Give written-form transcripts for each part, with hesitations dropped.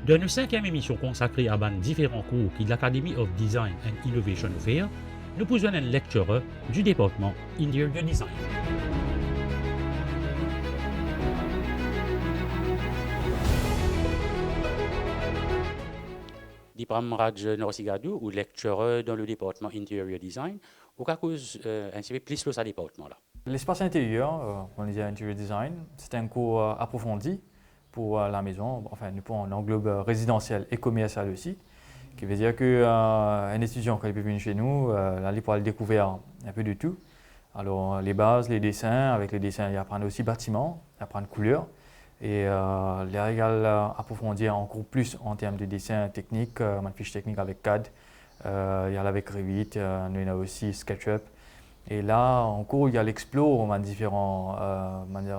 Dans une cinquième émission consacrée à différents cours qui de l'Academy of Design and Innovation offert, nous posons un lecturer du département Interior Design. Dipram Raj Norsigadou, ou lecturer dans le département Interior Design, ou qu'à cause un petit peu plus de ce département-là. L'espace intérieur, on disait Interior Design, c'est un cours approfondi pour la maison. Enfin, nous on englobe résidentiel et commercial aussi, qui veut dire qu'un étudiant, quand il peut venir chez nous, là, il pourra découvrir un peu de tout. Alors, les bases, les dessins, avec les dessins, il apprend aussi bâtiment, il apprend couleur. Et les régales approfondir encore plus en termes de dessin technique, ma fiche technique avec CAD, il y a avec Revit, il y a aussi SketchUp. Et là, en cours, il y a l'explore, on a différents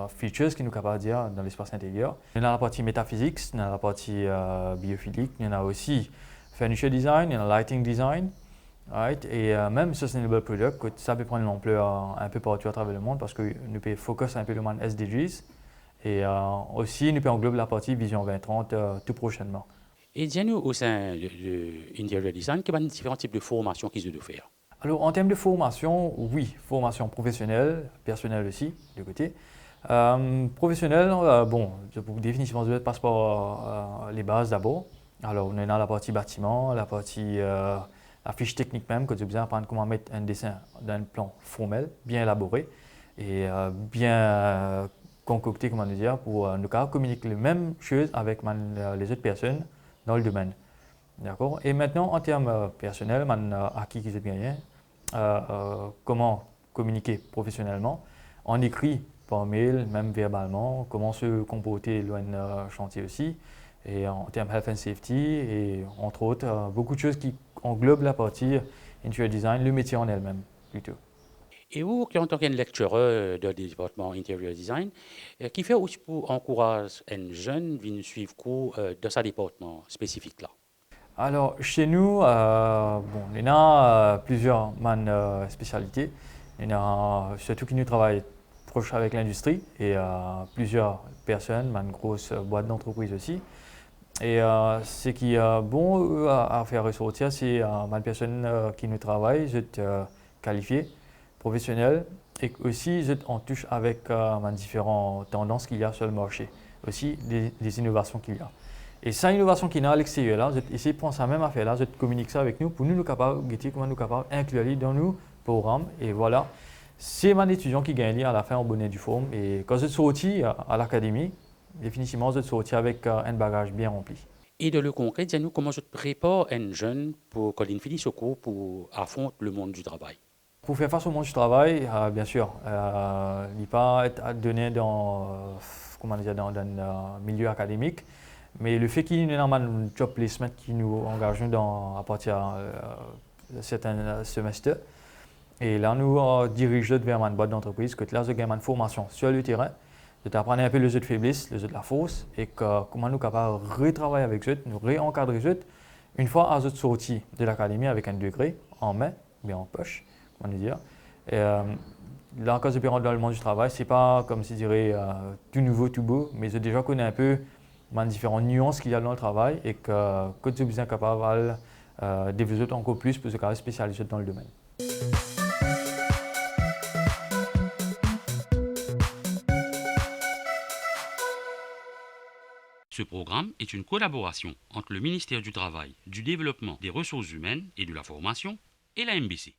features qui nous capables de dire dans l'espace intérieur. Il y a la partie métaphysique, il y a la partie biophysique, il y en a aussi furniture design, il y en a lighting design, right? Et même sustainable product, que ça peut prendre l'ampleur un peu partout à travers le monde parce que nous pouvons focus un peu le monde SDGs. Et aussi, nous pouvons englober la partie Vision 2030 tout prochainement. Et dis-nous au sein de Interior Design, quels sont les différents types de formations qu'ils doivent faire? Alors, en termes de formation, oui, formation professionnelle, personnelle aussi, de côté. Professionnelle, bon, définitivement, je passe par les bases d'abord. Alors, on est dans la partie bâtiment, la partie la fiche technique même, que tu as besoin d'apprendre comment mettre un dessin dans un plan formel, bien élaboré et bien concocté, comment dire, pour nous communiquer les mêmes choses avec les autres personnes dans le domaine. D'accord. Et maintenant, en termes personnels, acquis que j'ai gagné, comment communiquer professionnellement, en écrit, par mail, même verbalement, comment se comporter loin d'un chantier aussi, et en termes health and safety, et entre autres, beaucoup de choses qui englobent la partie interior design, le métier en elle-même plutôt. Et vous, qui en tant qu'un lecturer du département Interior Design, qui fait aussi pour encourager un jeune à venir suivre cours dans ce département spécifique-là? Alors, chez nous, bon, il y a plusieurs spécialités. Il y a surtout qui nous travaillent proche avec l'industrie et plusieurs personnes, une grosse boîte d'entreprise aussi. Et ce qui est bon à faire ressortir, c'est une personne qui nous travaille, je qualifiée, professionnelle, et aussi je en touche avec différentes tendances qu'il y a sur le marché, aussi les innovations qu'il y a. Et cette innovation qu'il y a à l'extérieur, là, je essaie de prendre ça même affaire là, je communique ça avec nous pour nous capables de comment nous capables d'inclure dans nos programmes. Et voilà, c'est mon étudiant qui gagne à la fin au bonnet du forum. Et quand je suis sorti à l'académie, définitivement, je suis sorti avec un bagage bien rempli. Et de le concret, dis-nous comment je te prépare un jeune pour quand il finit ce cours pour affronter le monde du travail. Pour faire face au monde du travail, bien sûr, il ne pas être donné comment dire, dans un milieu académique, mais le fait qu'il y ait un job placement qui nous engage à partir de certains semestres, et là nous dirigeons vers une boîte d'entreprise, que là, je gagne une formation sur le terrain, de apprendre un peu les jeux de faiblesse, les jeux de la force, et comment nous sommes capables de retravailler avec eux, nous réencadrer eux, une fois à notre sortie de l'académie avec un degré en main, bien en poche, comment dire. Et, là, quand je rentre dans le monde du travail, ce n'est pas comme si je dirais tout nouveau, tout beau, mais je déjà connais un peu les différentes nuances qu'il y a dans le travail et que je suis bien capable de développer encore plus pour se spécialiser dans le domaine. Ce programme est une collaboration entre le ministère du Travail, du Développement des Ressources humaines et de la Formation et la MBC.